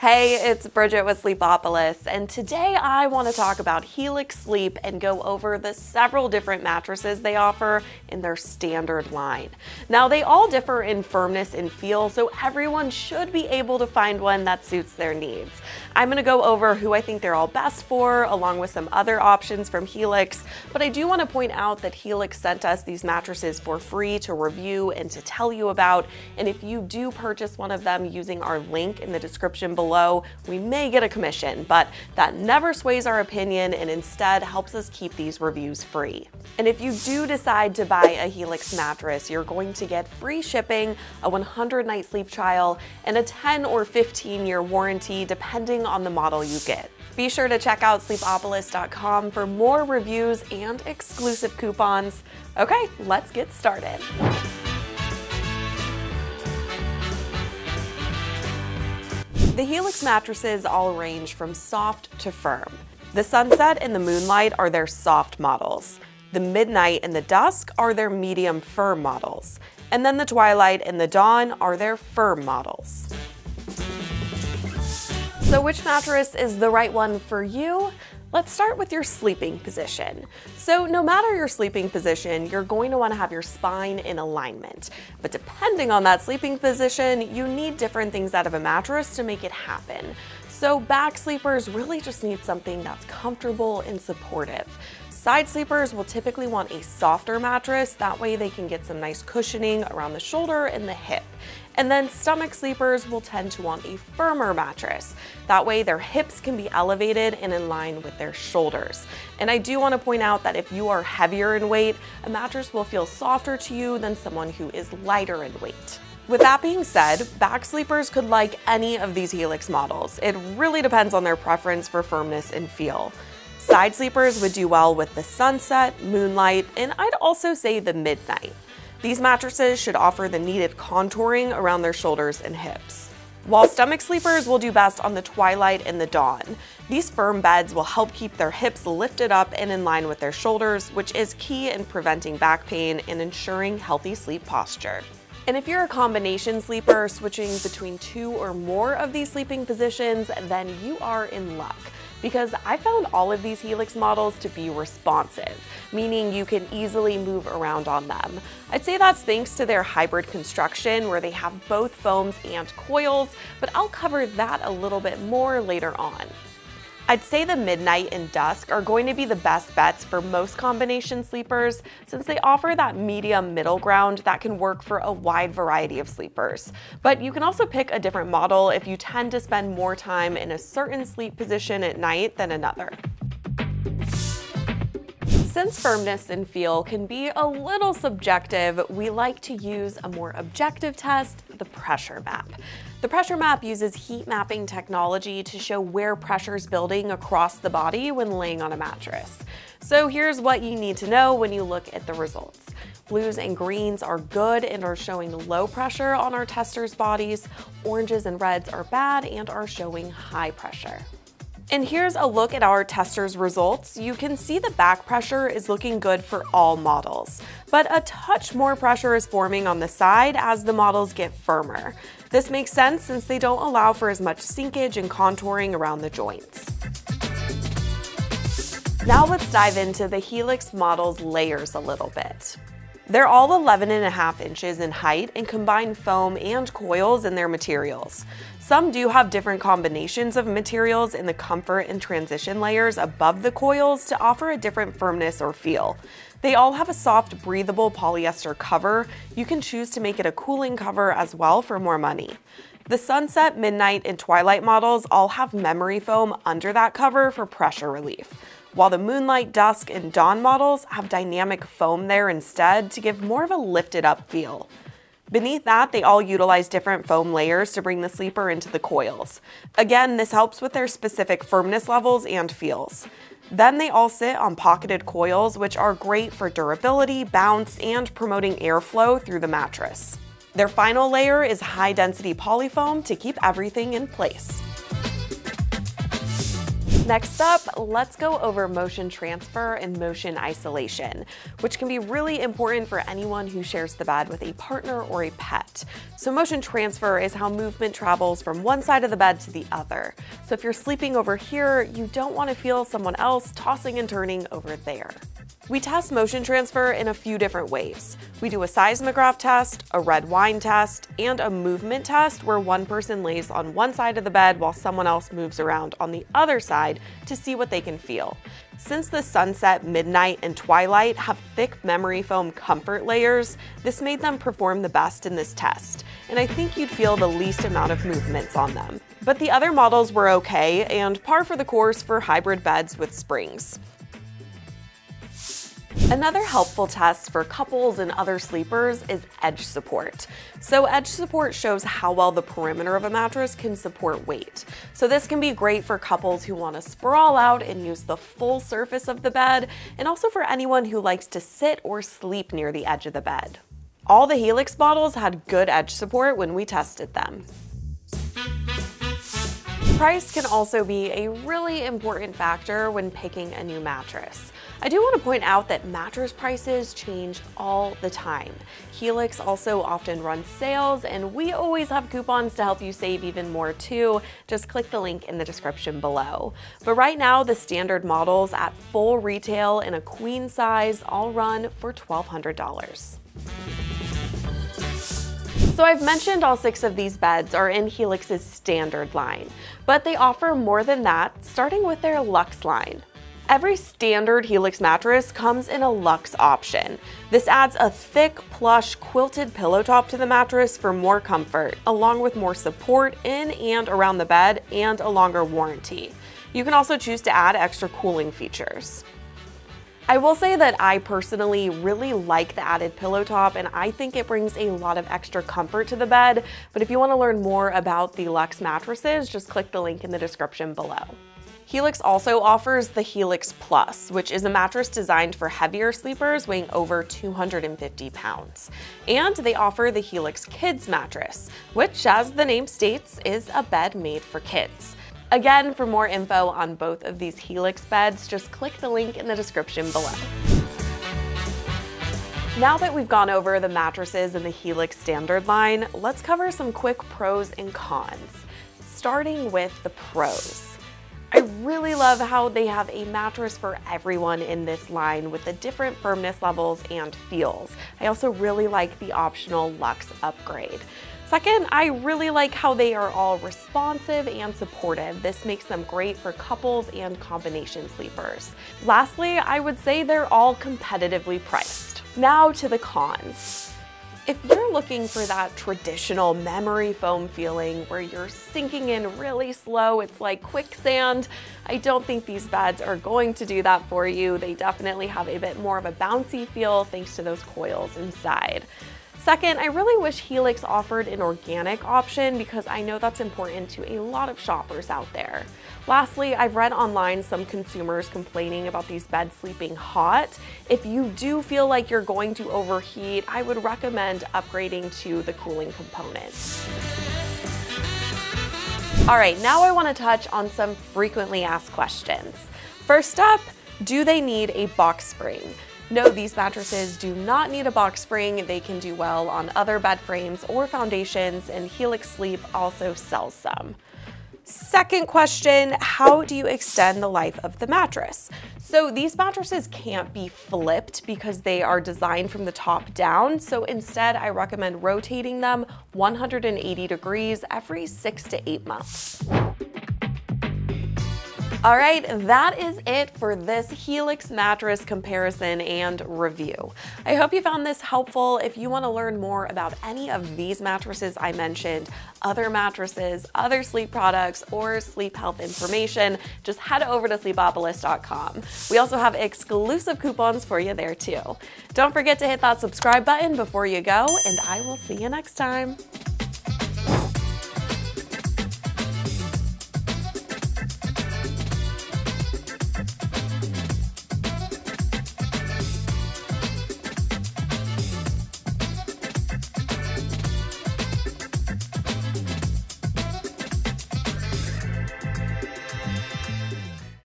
Hey, it's Bridget with Sleepopolis, and today I want to talk about Helix Sleep and go over the several different mattresses they offer in their standard line. Now, they all differ in firmness and feel, so everyone should be able to find one that suits their needs. I'm going to go over who I think they're all best for, along with some other options from Helix, but I do want to point out that Helix sent us these mattresses for free to review and to tell you about, and if you do purchase one of them using our link in the description below, we may get a commission, but that never sways our opinion and instead helps us keep these reviews free. And if you do decide to buy a Helix mattress, you're going to get free shipping, a 100-night sleep trial, and a 10 or 15-year warranty depending on the model you get. Be sure to check out sleepopolis.com for more reviews and exclusive coupons. Okay, let's get started. The Helix mattresses all range from soft to firm. The Sunset and the Moonlight are their soft models. The Midnight and the Dusk are their medium firm models. And then the Twilight and the Dawn are their firm models. So which mattress is the right one for you? Let's start with your sleeping position. So no matter your sleeping position, you're going to want to have your spine in alignment. But depending on that sleeping position, you need different things out of a mattress to make it happen. So back sleepers really just need something that's comfortable and supportive. Side sleepers will typically want a softer mattress, that way they can get some nice cushioning around the shoulder and the hip. And then stomach sleepers will tend to want a firmer mattress. That way their hips can be elevated and in line with their shoulders. And I do want to point out that if you are heavier in weight, a mattress will feel softer to you than someone who is lighter in weight. With that being said, back sleepers could like any of these Helix models. It really depends on their preference for firmness and feel. Side sleepers would do well with the Sunset, Moonlight, and I'd also say the Midnight. These mattresses should offer the needed contouring around their shoulders and hips. While stomach sleepers will do best on the Twilight and the Dawn. These firm beds will help keep their hips lifted up and in line with their shoulders, which is key in preventing back pain and ensuring healthy sleep posture. And if you're a combination sleeper switching between two or more of these sleeping positions, then you are in luck. Because I found all of these Helix models to be responsive, meaning you can easily move around on them. I'd say that's thanks to their hybrid construction where they have both foams and coils, but I'll cover that a little bit more later on. I'd say the Midnight and Dusk are going to be the best bets for most combination sleepers since they offer that medium middle ground that can work for a wide variety of sleepers. But you can also pick a different model if you tend to spend more time in a certain sleep position at night than another. Since firmness and feel can be a little subjective, we like to use a more objective test, the pressure map. The pressure map uses heat mapping technology to show where pressure is building across the body when laying on a mattress. So here's what you need to know when you look at the results. Blues and greens are good and are showing low pressure on our testers' bodies. Oranges and reds are bad and are showing high pressure. And here's a look at our testers' results. You can see the back pressure is looking good for all models, but a touch more pressure is forming on the side as the models get firmer. This makes sense since they don't allow for as much sinkage and contouring around the joints. Now let's dive into the Helix models' layers a little bit. They're all 11.5 inches in height and combine foam and coils in their materials. Some do have different combinations of materials in the comfort and transition layers above the coils to offer a different firmness or feel. They all have a soft, breathable polyester cover. You can choose to make it a cooling cover as well for more money. The Sunset, Midnight, and Twilight models all have memory foam under that cover for pressure relief, while the Moonlight, Dusk, and Dawn models have dynamic foam there instead to give more of a lifted up feel. Beneath that, they all utilize different foam layers to bring the sleeper into the coils. Again, this helps with their specific firmness levels and feels. Then they all sit on pocketed coils, which are great for durability, bounce, and promoting airflow through the mattress. Their final layer is high-density polyfoam to keep everything in place. Next up, let's go over motion transfer and motion isolation, which can be really important for anyone who shares the bed with a partner or a pet. So motion transfer is how movement travels from one side of the bed to the other. So if you're sleeping over here, you don't want to feel someone else tossing and turning over there. We test motion transfer in a few different ways. We do a seismograph test, a red wine test, and a movement test where one person lays on one side of the bed while someone else moves around on the other side to see what they can feel. Since the Sunset, Midnight, and Twilight have thick memory foam comfort layers, this made them perform the best in this test, and I think you'd feel the least amount of movements on them. But the other models were okay and par for the course for hybrid beds with springs. Another helpful test for couples and other sleepers is edge support. So edge support shows how well the perimeter of a mattress can support weight. So this can be great for couples who want to sprawl out and use the full surface of the bed, and also for anyone who likes to sit or sleep near the edge of the bed. All the Helix models had good edge support when we tested them. Price can also be a really important factor when picking a new mattress. I do want to point out that mattress prices change all the time. Helix also often runs sales, and we always have coupons to help you save even more too. Just click the link in the description below. But right now, the standard models at full retail in a queen size all run for $1,200. So I've mentioned all 6 of these beds are in Helix's standard line, but they offer more than that, starting with their Luxe line. Every standard Helix mattress comes in a Luxe option. This adds a thick, plush, quilted pillow top to the mattress for more comfort, along with more support in and around the bed and a longer warranty. You can also choose to add extra cooling features. I will say that I personally really like the added pillow top, and I think it brings a lot of extra comfort to the bed, but if you want to learn more about the Luxe mattresses, just click the link in the description below. Helix also offers the Helix Plus, which is a mattress designed for heavier sleepers weighing over 250 pounds. And they offer the Helix Kids mattress, which, as the name states, is a bed made for kids. Again, for more info on both of these Helix beds, just click the link in the description below. Now that we've gone over the mattresses in the Helix standard line, let's cover some quick pros and cons. Starting with the pros. I really love how they have a mattress for everyone in this line with the different firmness levels and feels. I also really like the optional Luxe upgrade. Second, I really like how they are all responsive and supportive. This makes them great for couples and combination sleepers. Lastly, I would say they're all competitively priced. Now to the cons. If you're looking for that traditional memory foam feeling where you're sinking in really slow, it's like quicksand, I don't think these beds are going to do that for you. They definitely have a bit more of a bouncy feel thanks to those coils inside. Second, I really wish Helix offered an organic option because I know that's important to a lot of shoppers out there. Lastly, I've read online some consumers complaining about these beds sleeping hot. If you do feel like you're going to overheat, I would recommend upgrading to the cooling components. All right, now I want to touch on some frequently asked questions. First up, do they need a box spring? No, these mattresses do not need a box spring. They can do well on other bed frames or foundations, and Helix Sleep also sells some. Second question, how do you extend the life of the mattress? So these mattresses can't be flipped because they are designed from the top down. So instead, I recommend rotating them 180 degrees every 6 to 8 months. All right, that is it for this Helix mattress comparison and review. I hope you found this helpful. If you want to learn more about any of these mattresses I mentioned, other mattresses, other sleep products, or sleep health information, just head over to sleepopolis.com. We also have exclusive coupons for you there too. Don't forget to hit that subscribe button before you go, and I will see you next time.